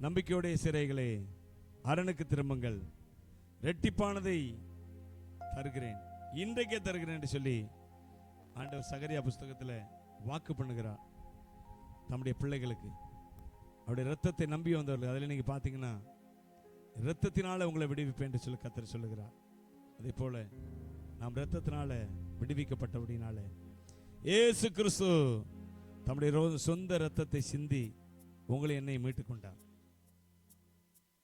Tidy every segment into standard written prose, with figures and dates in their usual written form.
நம்பிக்கையுடைய சிறைகளே அரணுக்கு திரும்புங்கள், ரெட்டிப்பானதை தருகிறேன், இன்றைக்கே தருகிறேன் என்று சொல்லி ஆண்டவர் சகரியா புஸ்தகத்தில் வாக்கு பண்ணுகிறார் தம்முடைய பிள்ளைகளுக்கு. அவருடைய இரத்தத்தை நம்பி வந்தவர்கள். அதில் நீங்க பார்த்தீங்கன்னா இரத்தத்தினால உங்களை விடுவிப்பேன் என்று சொல்லி கர்த்தர் சொல்லுகிறார். அதே போல நாம் இரத்தத்தினால விடுவிக்கப்பட்டபடினால இயேசு கிறிஸ்து தம்முடைய சொந்த இரத்தத்தை சிந்தி உங்களை என்னை மீட்டுக் கொண்டார்.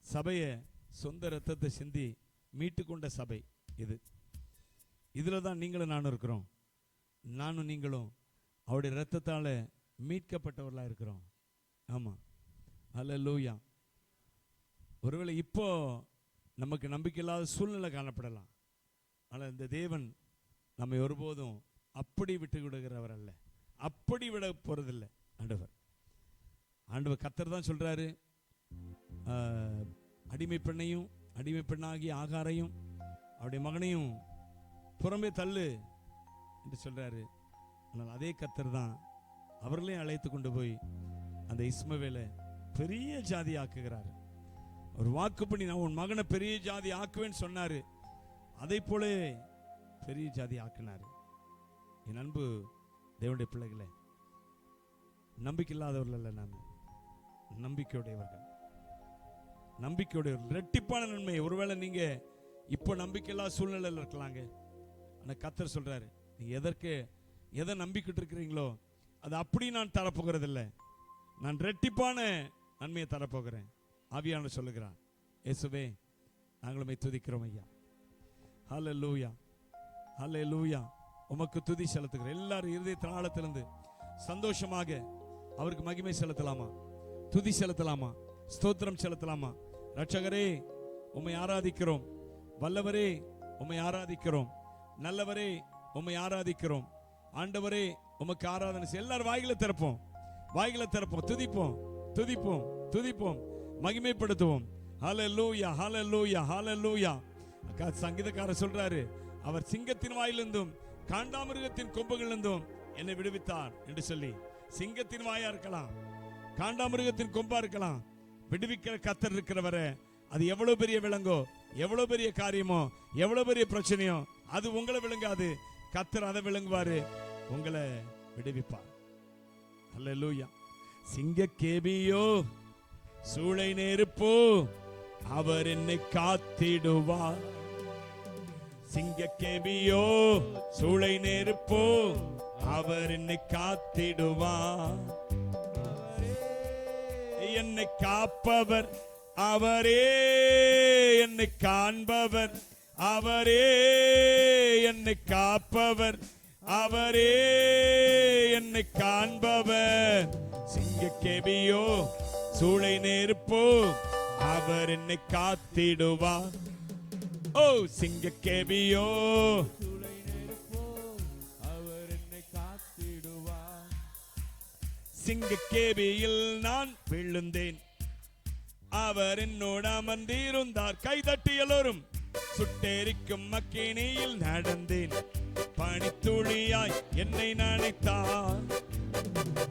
சபையை சொந்த இரத்தத்தை சிந்தி மீட்டுக்கொண்ட சபை இது. இதுல தான் நீங்களும் நானும் இருக்கிறோம். நானும் நீங்களும் அவருடைய இரத்தத்தால மீட்கப்பட்டவர்களா இருக்கிறோம். ஆமா, அல்லேலூயா. ஒருவேளை இப்போ நமக்கு நம்பிக்கை இல்லாத சூழ்நிலை காணப்படலாம். ஆனால் இந்த தேவன் நம்மை ஒருபோதும் அப்படி விட்டு விடுகிறவர் அல்ல, அப்படி விட போறதில்லை. ஆண்டவர் கர்த்தர் தான் சொல்றாரு, அடிமை பெண்ணையும் அடிமை பெண்ணாகிய ஆகாரையும் அவருடைய மகனையும் புறம்பே தள்ளு என்று சொல்றாரு. ஆனால் அதே கர்த்தர் தான் அவர்களையும் அழைத்து கொண்டு போய் அந்த இஸ்மவேலை பெரிய ஜாதி ஆக்குகிறாரு. ஒரு வாக்கு பண்ணி நான் உன் மகனை பெரிய ஜாதி ஆக்குவேன்னு சொன்னாரு. அதை போல பெரிய ஜாதி ஆக்கினாரு. என் அன்பு தேவனுடைய பிள்ளைகளே, நம்பிக்கை இல்லாதவர்கள் அல்ல, நாம் நம்பிக்கையுடையவர்கள். நம்பிக்கையுடையவர்கள் இரட்டிப்பான நன்மை. ஒருவேளை நீங்க இப்போ நம்பிக்கை இல்லாத சூழ்நிலையில் இருக்கலாங்க. ஆனால் கர்த்தர் சொல்றாரு, நீங்க எதை நம்பிக்கிட்டு இருக்கிறீங்களோ அது அப்படி நான் தரப்போகிறதில்லை, நான் இரட்டிப்பான நன்மையை தரப்போகிறேன். ஆவியானவர் சொல்லுகிறான், இயேசுவே நாங்களுமே துதிக்கிறோம் ஐயா. ஹல்லேலூயா, ஹல்லேலூயா. உமக்கு துதி செலுத்துகிறேன். எல்லாரும் இருதயத்தின் ஆழத்திலிருந்து சந்தோஷமாக அவருக்கு மகிமை செலுத்தலாமா, துதி செலுத்தலாமா, ஸ்தோத்திரம் செலுத்தலாமா? ரட்சகரே உம்மை ஆராதிக்கிறோம், வல்லவரே உம்மை ஆராதிக்கிறோம், நல்லவரே உம்மை ஆராதிக்கிறோம், ஆண்டவரே உமக்கு ஆராதனை. எல்லாரும் வாய்களை திறப்போம், வாய்களை திறப்போம், துதிப்போம், துதிப்போம், துதிப்போம், மகிமைப்படுத்துவோம். ஹல்லேலூயா, ஹல்லேலூயா, ஹல்லேலூயா. சங்கீதக்காரர் சொல்றாரு, அவர் சிங்கத்தின் வாயிலிருந்தும் காண்டாமிருகத்தின் கொம்புகளிலிருந்தும் என்னை விடுவித்தார் என்று சொல்லி. சிங்கத்தின் வாயா இருக்கலாம், காண்டாமிருகத்தின் கொம்பா இருக்கலாம், விடுவிக்கிற கர்த்தர் இருக்கிறவரை அது எவ்வளவு பெரிய விலங்கோ, எவ்வளவு பெரிய காரியமோ, எவ்வளவு பெரிய பிரச்சனையோ அது உங்களை விழுங்காது. கர்த்தர் அதை விழுங்குவாரு, உங்களை விடுவிப்பார். ஹல்லேலூயா. சிங்க கேபியோ சூளை நெருப்போ அவர் என்னை காத்திடுவார். சிங்க கேபியோ சூளை நெருப்போ அவர் என்னை காத்திடுவார். என்னை காப்பவர் அவரே, என்னை காண்பவர் அவரே, என்னை காப்பவர் அவரே, என்னை காண்பவர். சிங்க கேபியோ சூளை நெருப்போ அவர் என்னை காத்திடுவார். ஓ சிங்க கேபியோ அவர் என்னை காத்திடுவார். சிங்க கேபியில் நான் விழுந்தேன், அவர் என்னோடு அமர்ந்திருந்தார். கைதட்டி எல்லோரும். சுட்டெரிக்கும் அக்கினியில் நடந்தேன், பனித்துளியாய் என்னை நனைத்தார்.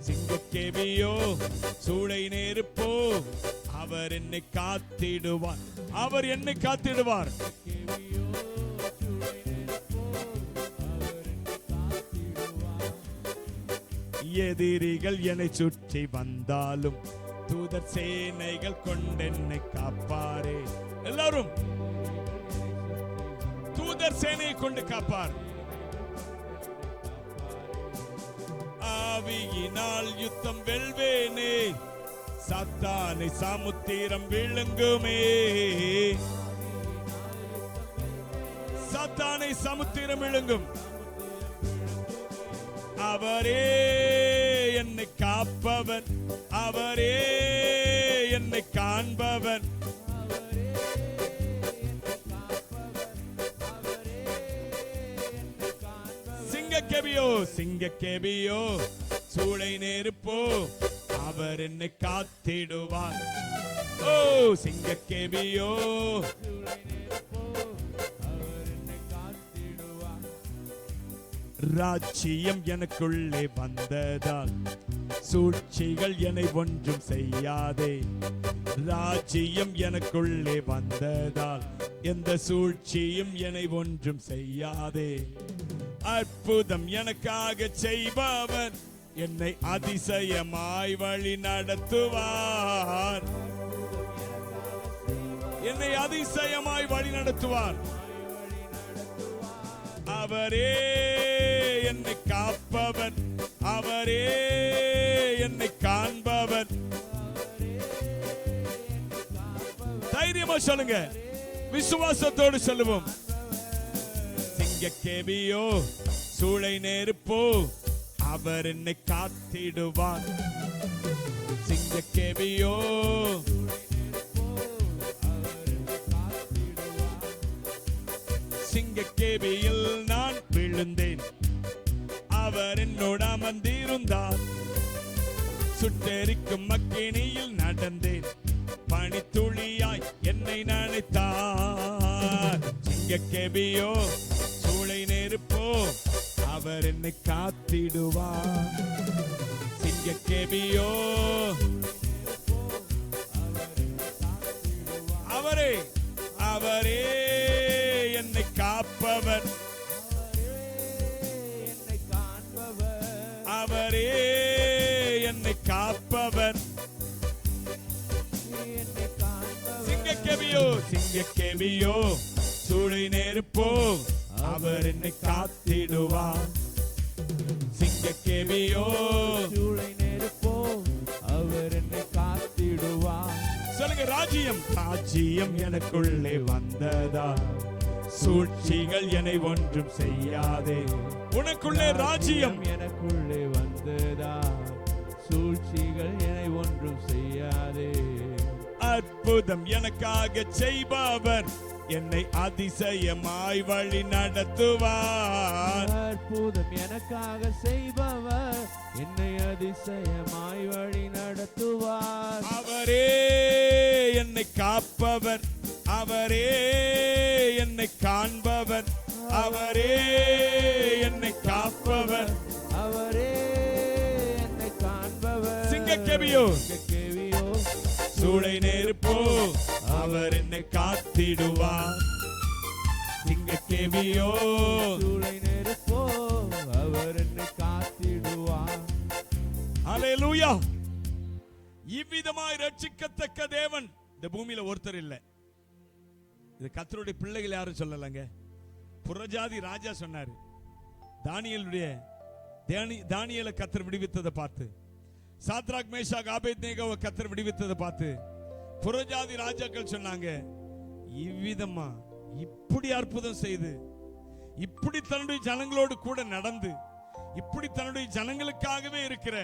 சிங்கக்கேபியோ சூளை நெருப்போ அவர் என்னை காத்திடுவார், அவர் என்னை காத்திடுவார். எதிரிகள் என்னை சுற்றி வந்தாலும் தூதர் சேனைகள் கொண்டென்னை காப்பாரே. எல்லாரும் தூதர் சேனையை கொண்டு காப்பார். ஆவியினால் யுத்தம் வெல்வேனே, சாத்தானை சமுத்திரம் விழுங்குமே. சாத்தானை சமுத்திரம் விழுங்கும். அவரே என்னை காப்பவர், அவரே என்னை காண்பவர். சிங்கக்கேபியோ சிங்கக்கேபியோ சூளை நெருப்போ அவர் என்னை காத்திடுவார். ஓ சிங்கக்கேபியோ ராஜ்யம் எனக்குள்ளே வந்ததால் சூழ்ச்சிகள் என்னை ஒன்றும் செய்யாதே. ராஜ்யம் எனக்குள்ளே வந்ததால் எந்த சூழ்ச்சியும் என்னை ஒன்றும் செய்யாதே. அற்புதம் எனக்காக செய்பவர் என்னை அதிசயமாய் வழி நடத்துவார். என்னை அதிசயமாய் வழி நடத்துவார். அவரே என்னை காப்பவர், அவரே என்னை காண்பவர். தைரியமா சொல்லுங்க, விசுவாசத்தோடு சொல்லுவோம். சிங்கக்கேபியோ சூளை நெருப்போ அவர் என்னை காத்திடுவார். சிங்கக்கேபியோ சிங்கக்கேபியில் நான் விழுந்தேன், அவர் என்னோடு அமர்ந்திருந்தார். சுட்டெரிக்கும் அக்கினியில் நடந்தேன், பனித்துளியாய் என்னை நனைத்தார். சிங்கக்கேபியோ சூளை நெருப்போ அவர் என்னை காத்திடுவார். சிங்கக்கேபியோ அவரே அவரே என்னை காப்பவர், அவரே என்னை காப்பவர். சிங்கக்கேபியோ சிங்கக்கேபியோ சூளை நெருப்போ அவர் என்னை காத்திடுவார். சிங்கக்கேபியோ சூளை நெருப்போ அவர் என்னை காத்திடுவார். சொல்லுங்க, ராஜ்யம் ராஜ்யம் எனக்குள்ளே வந்ததா, சூழ்ச்சிகள் என்னை ஒன்றும் செய்யாதே. உனக்குள்ளே ராஜ்யம் எனக்குள்ளே வந்ததா, சூழ்ச்சிகள் என்னை ஒன்றும் செய்யாதே. அற்புதம் எனக்காக செய்பவர் என்னை அதிசயமாய் வழி நடத்துவார். அற்புதம் எனக்காக செய்பவர் என்னை அதிசயமாய் வழி நடத்துவார். அவரே என்னை காப்பவர், அவரே என்னை காண்பவர், அவரே என்னை காப்பவர், அவரே என்னை காண்பவர். சிங்கக்கேபியோ சிங்கக்கேபியோ சூளை நெருப்போ அவர் என்னை காத்திடுவார். சிங்கக்கேபியோ சூளை நெருப்போ அவர் என்னை காத்திடுவார். ஹல்லேலூயா. இவ்விதமாய் ரட்சிக்கத்தக்க தேவன் இந்த பூமியில ஒருத்தர் இல்லை. இது கர்த்தருடைய பிள்ளைகள் யாரும் சொல்லலங்க. புறஜாதி ராஜா சொன்னாரு. தானியேலை கர்த்தர் விடுவித்ததை பார்த்து, சாத்ராக் மேஷாக் ஆபேத்நேகோவை கர்த்தர் விடுவித்ததை பார்த்து புறஜாதி ராஜாக்கள் சொன்னாங்க, இவ்விதமா இப்படி அற்புதம் செய்து, இப்படி தன்னுடைய ஜனங்களோடு கூட நடந்து, இப்படி தன்னுடைய ஜனங்களுக்காகவே இருக்கிற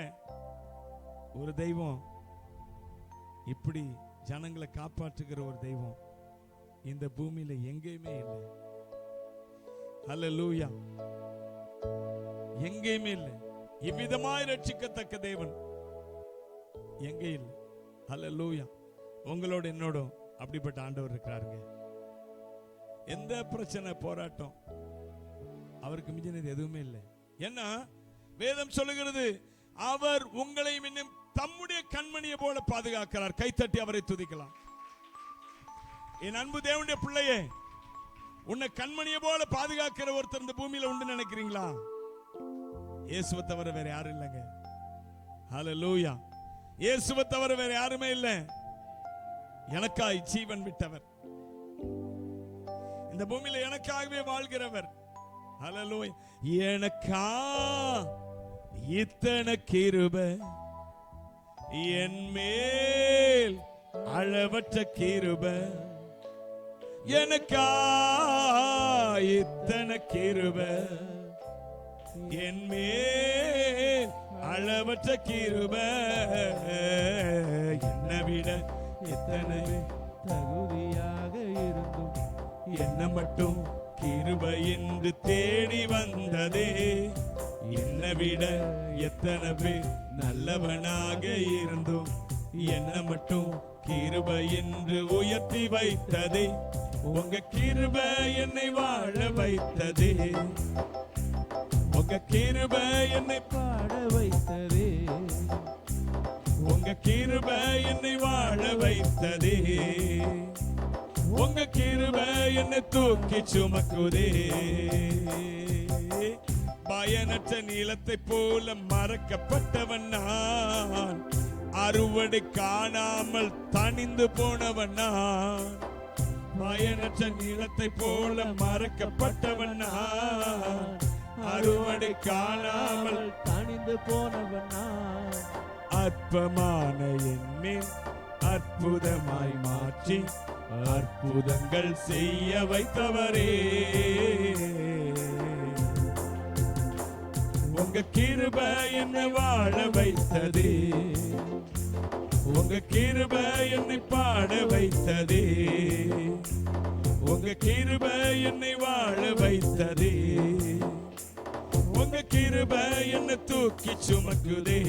ஒரு தெய்வம், இப்படி ஜனங்களை காப்பாற்றுகிற ஒரு தெய்வம் இந்த பூமியில எங்கேயுமே இல்லை. ஹல்லேலூயா. எங்கேயுமே இல்லை. இவ்விதமாய் ரட்சிக்கத்தக்க தேவன் எங்கே இல்லை. ஹல்லேலூயா. உங்களோட என்னோட அப்படிப்பட்ட ஆண்டவர் இருக்கிறாருங்க. எந்த பிரச்சனை போராட்டம் அவருக்கு மிஞ்சினது எதுவுமே இல்லை. ஏன்னா வேதம் சொல்லுகிறது, அவர் உங்களை இன்னும் தம்முடைய கண்மணியை போல பாதுகாக்கிறார். கைத்தட்டி அவரை துதிக்கலாம். என் அன்பு தேவனுடைய பிள்ளையே, உன்னை கண்மணியை போல பாதுகாக்கிற ஒருத்தர் இந்த பூமியில உண்டு நினைக்கிறீங்களா? இயேசுவை தவிர வேற யாரும் இல்லைங்க. ஹல்லேலூயா. இயேசுவை தவிர வேற யாருமே இல்லை. எனக்காய் ஜீவன் விட்டவர், இந்த பூமியில எனக்காகவே வாழ்கிறவர். ஹல்லேலூயா. எனக்கா இத்தனை கிருபை, என் மேல் அளவற்ற கிருபை, எனக்கா இத்தனை கிருபை, என் மேல் அளவற்ற கிருபை, என்னை விட எத்தனை தகுதியாக இருந்தும் என்ன மட்டும் கிருபை என்று தேடி வந்ததே. என்னை விட எத்தனை பேர் நல்லவனாக இருந்தும் என்ன மட்டும் கிருபை என்று உயர்த்தி வைத்ததே. உங்க கிருபை என்னை வாழ வைத்ததே. உங்க கிருபை என்னை பாட வைத்ததே. உங்க கிருபை என்னை வாழ வைத்ததே, உங்க கிருபை என்னை தூக்கி சுமக்குதே. பயனற்ற நீளத்தை போல மறக்கப்பட்டவன் நான், அறுவடை காணாமல் தனிந்து போனவன் நான். பயனற்ற நீளத்தை போல மறக்கப்பட்டவன் நான், அறுவடை காணாமல் தனிந்து போனவன் நான். அற்பமான எண்ணில் அற்புதமாய் மாற்றி அற்புதங்கள் செய்ய வைத்தவரே. உங்க கிருபை என்னை வாழ வைத்ததே, உங்க கிருபை என்னை பாட வைத்ததே, உங்க கிருபை என்னை வாழ வைத்ததே, உங்க கிருபை என்னை தூக்கி சுமக்குதே.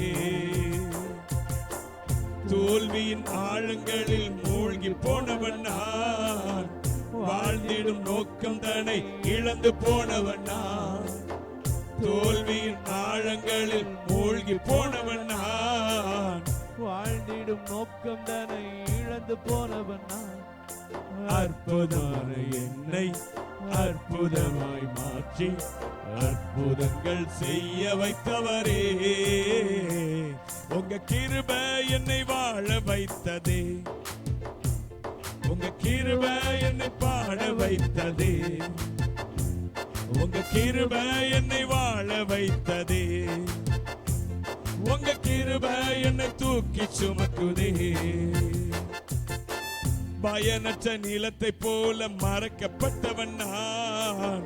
தோல்வியின் ஆழங்களில் மூழ்கி போனவன் நான், வாழ்ந்திடும் நோக்கம் தன்னை இழந்து போனவன் நான். தோல்வியின் ஆழங்களில் மூழ்கி போனவன் நான், வாழ்ந்திடும் நோக்கம் தானே இழந்து போனவன் நான். அற்புதமான என்னை அற்புதமாய் மாற்றி அற்புதங்கள் செய்ய வைத்தவரே. உங்க கிருபை என்னை வாழ வைத்ததே, உங்க கிருபை என்னை பாட வைத்ததே, உங்க கிருபை என்னை வாழ வைத்ததே, உங்க கிருபை என்னை தூக்கி சுமக்குதே. பயனற்ற நீளத்தை போல மறக்கப்பட்டவன் நான்,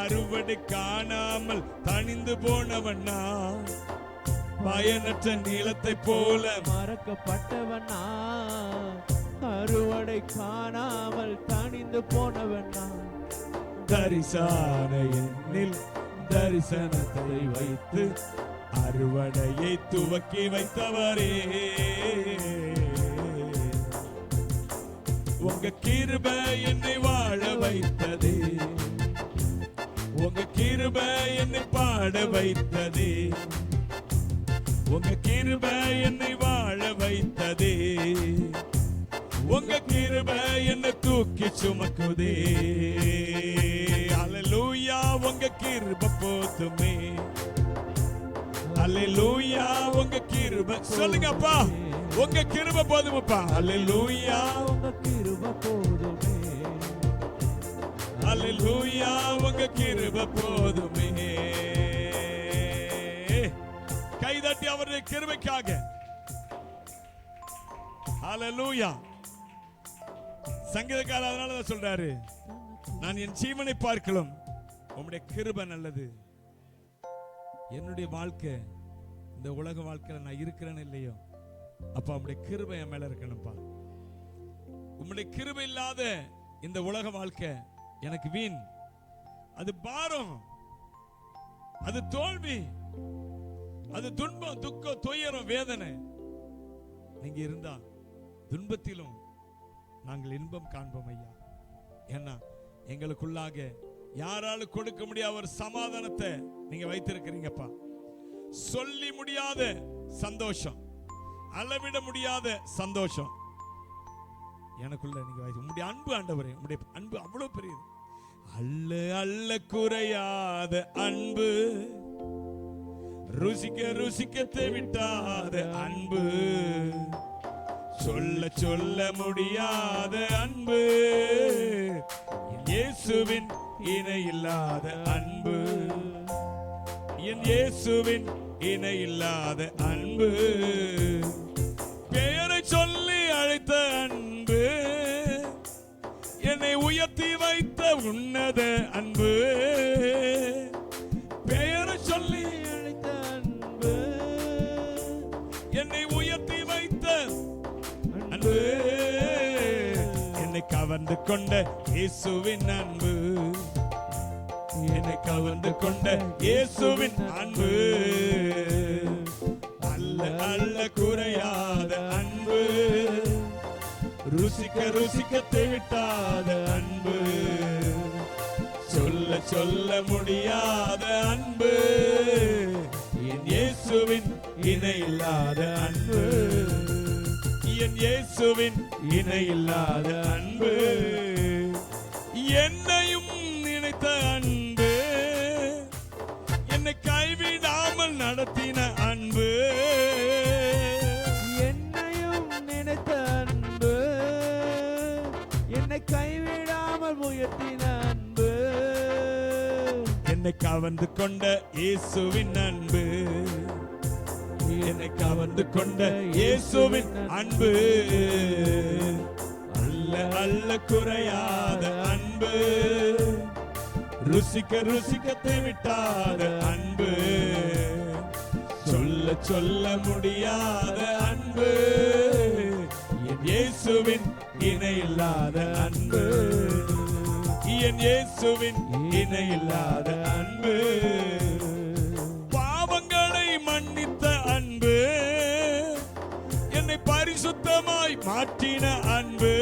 அறுவடை காணாமல் தனிந்து போனவன் நான். பயனற்ற நீளத்தை போல மறக்கப்பட்டவன் நான், அறுவடை காணாமல் தனிந்து போனவன் நான். தரிசான எண்ணில் தரிசனத்தை வைத்து அறுவடையை துவக்கி வைத்தவரே. உங்க கிருபை என்னை வாழ வைத்ததே, உங்க கிருபை என்னை பாட வைத்ததே, உங்க கிருபை என்னை வாழ வைத்ததே, உங்க கிருபை என்னை தூக்கி சுமக்குதே. அல்லேலூயா, உங்க கிருபை போதுமே. அல்லேலூயா, உங்க கிருபை சொல்லுங்கப்பா, உங்க கிருபை போதுமப்பா. அல்லேலூயா, உங்க கிருபை போதுமே. அல்லேலூயா, உங்க கிருபை போதுமே. கைதட்டி அவருடைய கிருபைக்காக. அல்லேலூயா. சங்கீதக்காரர் அதனால சொல்றாரு, நான் என் ஜீவனை பார்க்கலாம் உம்முடைய கிருபை நல்லது. என்னுடைய வாழ்க்கை இந்த உலக வாழ்க்கையில நான் இருக்கிறேன்னு இல்லையோ, அப்ப உம்முடைய கிருபை என் மேல இருக்கணும்பா. உம்முடைய கிருபை இல்லாத இந்த உலக வாழ்க்கை எனக்கு வீண், அது பாரம், அது தோல்வி, அது துன்பம், துக்கம், துயரம், வேதனை. நீங்க இருந்தா துன்பத்திலும் நாங்கள் இன்பம் காண்போம் ஐயா. ஏன்னா எங்களுக்குள்ளாக யாராலும் கொடுக்க முடியாத ஒரு சமாதானத்தை நீங்க வைத்திருக்கிறீங்கப்பா. சொல்லி முடியாத சந்தோஷம், அளவிட முடியாத சந்தோஷம் எனக்குள்ள நீங்க வைத்து. உங்களுடைய அன்பு ஆண்டவரே, உங்களுடைய அன்பு அவ்வளவு பெரியது. அல்ல அல்ல குறையாத அன்பு, ருசிக்க ருசிக்க தேவிட்டாத அன்பு, சொல்ல சொல்ல முடியாத அன்பு, என் இயேசுவின் இணை இல்லாத அன்பு, என் இயேசுவின் இணை இல்லாத அன்பு, பெயரை சொல்லி அழைத்த அன்பு, என்னை உயர்த்தி வைத்த உன்னத அன்பு, பெயரை சொல்லி அழைத்த அன்பு, என்னை உயர்த்தி வைத்த அன்பு, என்னை கவர்ந்து கொண்ட இயேசுவின் அன்பு, என்னை கவர்ந்து கொண்ட இயேசுவின் அன்பு, அல்ல அல்ல குறையாத அன்பு, ருசிக்க ருசிக்க தேவிட்டாத அன்பு, சொல்ல சொல்ல முடியாத அன்பு, என் இயேசுவின் இணையில்லாத அன்பு, என் இயேசுவின் இணையில்லாத அன்பு, என்னையும் நினைத்த அன்பு, என்னை கைவிடாமல் நடத்தின அன்பு, என்னையும் நினைத்த அன்பு, என்னை கைவிடாமல் உயர்த்தின அன்பு, என்னை கவர்ந்து கொண்ட இயேசுவின் அன்பு, என்னை கவர்ந்து கொண்ட இயேசுவின் அன்பு, அல்ல அல்ல குறையாத அன்பு, ருசிக்க ருசிக்க தேவிட்டாத அன்பு, சொல்ல சொல்ல முடியாத அன்பு, என் இயேசுவின் இணையில்லாத அன்பு, என் இயேசுவின் இணையில்லாத அன்பு, பாவங்களை மன்னித்த அன்பு, என்னை பரிசுத்தமாய் மாற்றின அன்பு,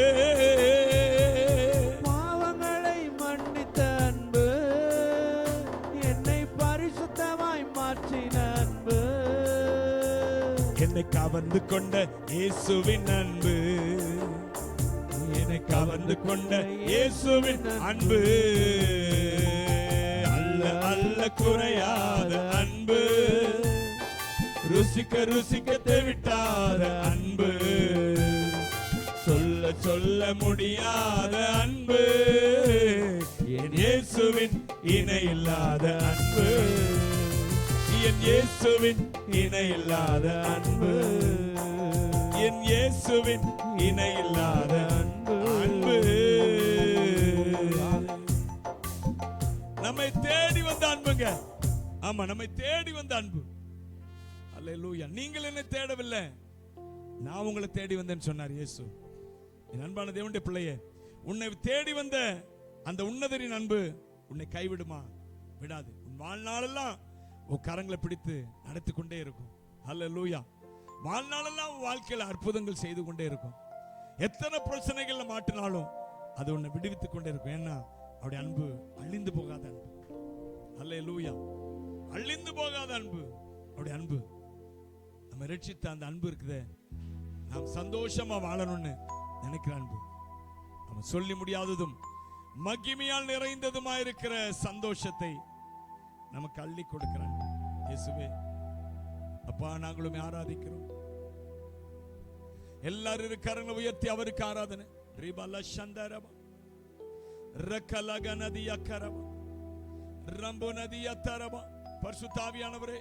பாவங்களை மன்னித்த அன்பு, என்னை பரிசுத்தமாய் மாற்றின அன்பு, என்னை கவர்ந்து கொண்ட இயேசுவின் அன்பு, என்னை கவர்ந்து கொண்ட இயேசுவின் அன்பு, அல்ல அல்ல குறையாத அன்பு, ருசிக்க ருசிக்க தேவிட்டாத அன்பு, சொல்ல சொல்ல முடியாத அன்பு, என் இயேசுவின் இணையில்லாத அன்பு, என் இயேசுவின் இணையில்லாத அன்பு, என் இயேசுவின் இணையில்லாத அன்பு, நம்மை தேடி வந்த அன்புங்க. ஆமா, நம்மை தேடி வந்த அன்பு. அல்லேலூயா. நீங்கள் என்னை தேடவில்லை, நான் உங்களை தேடி வந்தேன்னு சொன்னார் இயேசு. என் அன்பான தேவனுடைய பிள்ளையே, உன்னை தேடி வந்த அந்த உன்னதரின் அன்பு உன்னை கைவிடுமா? விடாது. உன் வாழ்நாளெல்லாம் உன் கரங்களை பிடித்து நடத்தி கொண்டே இருக்கும். அல்லேலூயா. வாழ்நாளெல்லாம் உன் வாழ்க்கையில் அற்புதங்கள் செய்து கொண்டே இருக்கும். எத்தனை பிரச்சனைகள்ல மாட்டினாலும் அது உன்னை விடுவித்துக் கொண்டே இருக்கும். ஏன்னா அவருடைய அன்பு அழிந்து போகாத அன்பு. அல்லேலூயா. அழிந்து போகாத அன்பு அவருடைய அன்பு. நம்ம ரட்சித்த அந்த அன்பு இருக்குதே, நாம் சந்தோஷமா வாழணும்னு நினைக்கிற அன்பு, நம்ம சொல்லி முடியாததும் மகிமையால் நிறைந்ததுமா இருக்கிற சந்தோஷத்தை நமக்கு அள்ளி கொடுக்கிற அன்பு. இயேசுவே, அப்பா, நாங்களுமே ஆராதிக்கிறோம். எல்லாரும் இருக்கிறவங்களை உயர்த்தி அவருக்கு ஆராதனை. ரிபல சந்தரப ரக்கலக நதிய கரப ரம்போ நதிய தரப. பரிசுத்த ஆவியானவரே,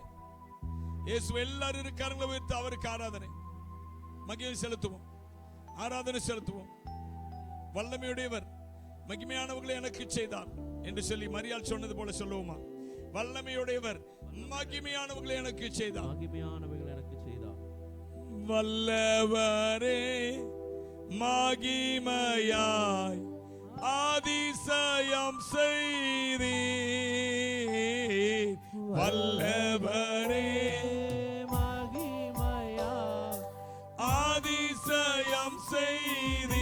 இயேசு, எல்லாரும் இருக்கிறவங்களை உயர்த்தி அவருக்கு ஆராதனை, மகிமை செலுத்துவோம், ஆராதனை செலுத்துவோம். வல்லமையுடையவர் மகிமையானவர்களை எனக்கு செய்தார் என்று சொல்லி மரியாள் சொன்னது போல சொல்லுவோமா? வல்லமையுடையவர் மகிமையானவர்களை எனக்கு செய்தார். மகிமையானவைகள் எனக்கு செய்தார். வல்லவரே மகிமையாய் அதிசயம் செய்தீர். வல்லவரே மகிமையாய் அதிசயம் செய்தீர்.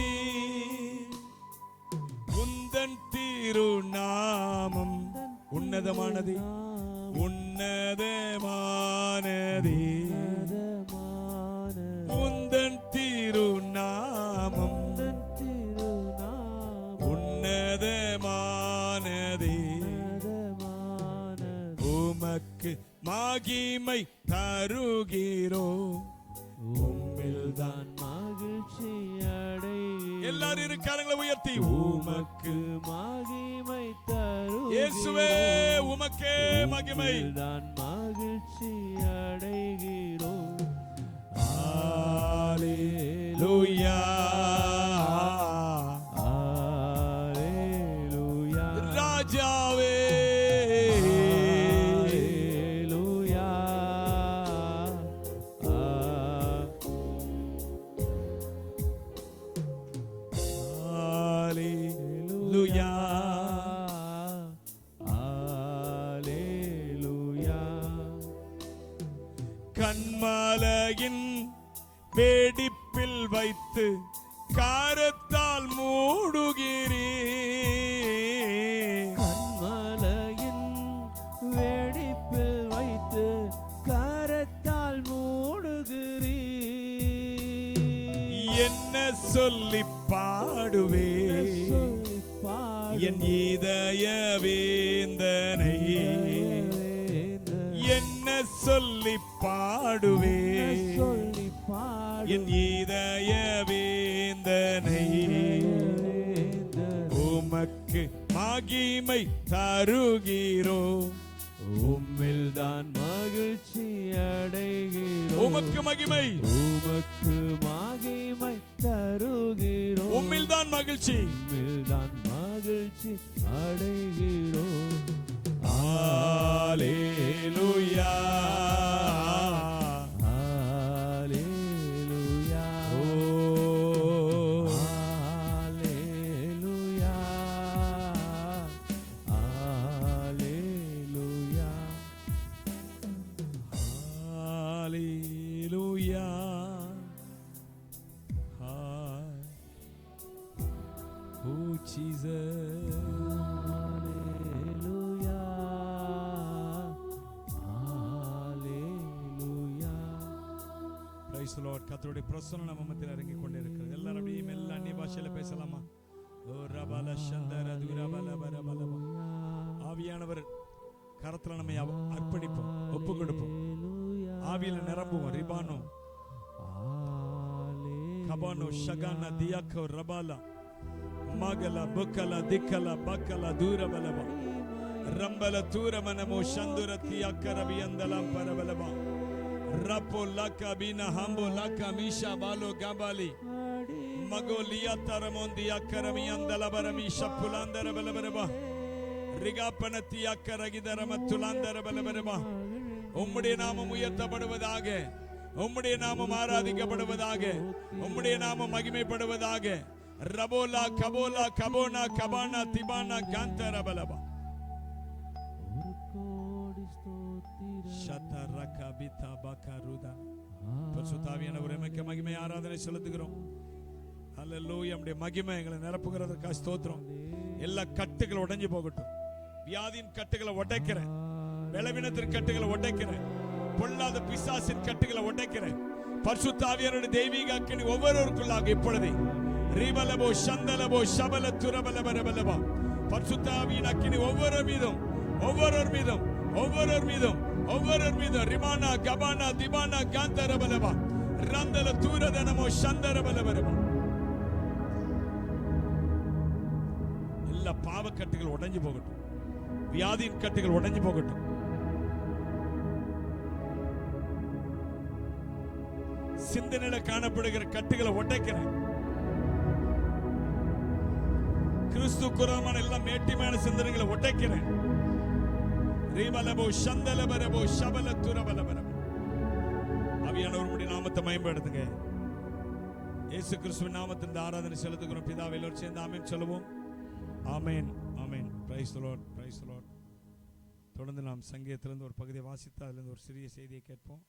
உந்தன் திருநாமம் உன்னதமானது, உன்னதமானது. உந்தன் திருநாமம் உன்னதமானது. உமக்கு மகிமை தருகிறோம், உம்மில்தான் மகிழ்ச்சி அடை. எல்லாரும் இருக்காரங்களை உயர்த்தி உமக்கு மகிமை தரும் இயேசுவே, உமக்கே மகிமை. தான் மகிழ்ச்சி அடைகிறோம். ஹalleluya, ஹalleluya. ராஜாவே, ஹalleluya. ஹalleluya, ஹalleluya. கண்மலையின் வெடிப்பில் வைத்து காரத்தால் மூடுகிறீர். கண்மலையின் வெடிப்பில் வைத்து கரத்தால் மூடுகிறீர். சொல்லி பாடுவே சொல்லி பாடு என் இதய வேந்தனை என்ன சொல்லி பாடுவே சொல்லி பாடு என் இதய வேந்தனை உமக்கு மகிமை தருகிறோம் உம்மில் தான் மகிழ்ச்சி அடைகிறோம் உமக்கு மகிமை உமக்கு மகிமை தருகிறோம் உம்மில் தான் மகிழ்ச்சி உம்மில் தான் மகிழ்ச்சி அடைகிறோம் hallelujah hallelujah oh hallelujah hallelujah hallelujah oh Jesus hallelujah hallelujah praise the Lord. கர்த்தருடைய பிரசன்னம் நம்ம மத்தியில் இறங்கி கொண்டே இருக்கிறது. எல்லாரும் அப்படியே மெல்ல அந்நிய பாஷையில பேசலாமா? ஓ ரபல சந்தர துரபல பரபல. ஆவியானவர் கரத்துல நம்ம அர்ப்பணிப்போம், ஒப்பு கொடுப்போம், ஆவியில நிரம்புவோம். ரிபானோ கபானோ ஷகானா தியாக்கோ ரபாலா மகல புக்கல திக்கல பக்கல தூரபலப ரம்பல தூரமனமோ சந்துர தியாக்கரபியந்தலம் பரபலப ரப்போ லக்க பின ஹம்போ லக்க மீஷா பாலோ கபாலி மகோ லியாத்தரமோந்தி அக்கரமியந்தல பரமி ஷப்புலாந்தர பலபரப ரிகாப்பன தியாக்கரகிதரமத்துலாந்தர பலபரப. உம்முடைய நாமம் உயர்த்தப்படுவதாக, உம்முடைய நாமம் ஆராதிக்கப்படுவதாக, உம்முடைய நாமம் மகிமைப்படுவதாக. ரபோலா கபோலா கபோனா கபானா திபானா காந்தர பலபா ஒரு கோடி ஸ்தோத்திரம் ஷதரக பிதா பகருதா. பரிசுத்தாவியானவரே உமக்கு மகிமை ஆராதனை செலுத்துகிறோம். ஹல்லேலூயா. நம்முடைய மகிமை எங்களை நிரப்புகிறதற்காக ஸ்தோத்திரம். எல்லா கட்டுகள் உடைஞ்சு போகட்டும். வியாதியின் கட்டுகளை உடைக்கிறேன், பலவீனத்தின் கட்டுகளை உடைக்கிறேன், பொல்லாத பிசாசின் கட்டுகளை உடைக்கிறேன். பரிசுத்தாவியானவருடைய தெய்வீக அக்கினி ஒவ்வொருவருக்குள்ளாக இப்பொழுதே ரிபலபோ சந்தலபோ ஷபல துரபல பரபலபா. பரிசுத்தாவியின் அக்கினி ஒவ்வொருவர் மீதும் ஒவ்வொருவர் மீதும் ஒவ்வொருவர் மீதும் ஒவ்வொருவர் மீதும் ரிமானா கபானா திபானா காந்தரபலபா ரந்தல தூரதனமோ சந்தரபலபரபா. எல்லா பாவக்கட்டுகள் உடைஞ்சு போகட்டும், வியாதியின் கட்டுகள் உடைஞ்சு போகட்டும். சிந்தனையில காணப்படுகிற கட்டுகளை உடைக்கிறேன். கிறிஸ்து குரமான எல்லாம் மேட்டிமான சிந்தனைகளை உடைக்கிறேன். ரீபலபோ சந்தலபரபோ ஷபல துரபலபரபோ. ஆவியானவருடைய நாமத்தை மகிமைப்படுத்துங்க. இயேசு கிறிஸ்துவின் நாமத்தில் இந்த ஆராதனை செலுத்துகிறோம் பிதாவே. எல்லோரும் சேர்ந்து ஆமென் சொல்லுவோம். Amen amen. Praise the Lord, praise the Lord. தொடர்ந்து நாம் சங்கீதத்திலிருந்து ஒரு பகுதியை வாசித்து அதிலிருந்து ஒரு சிறிய செய்தியை கேட்போம்.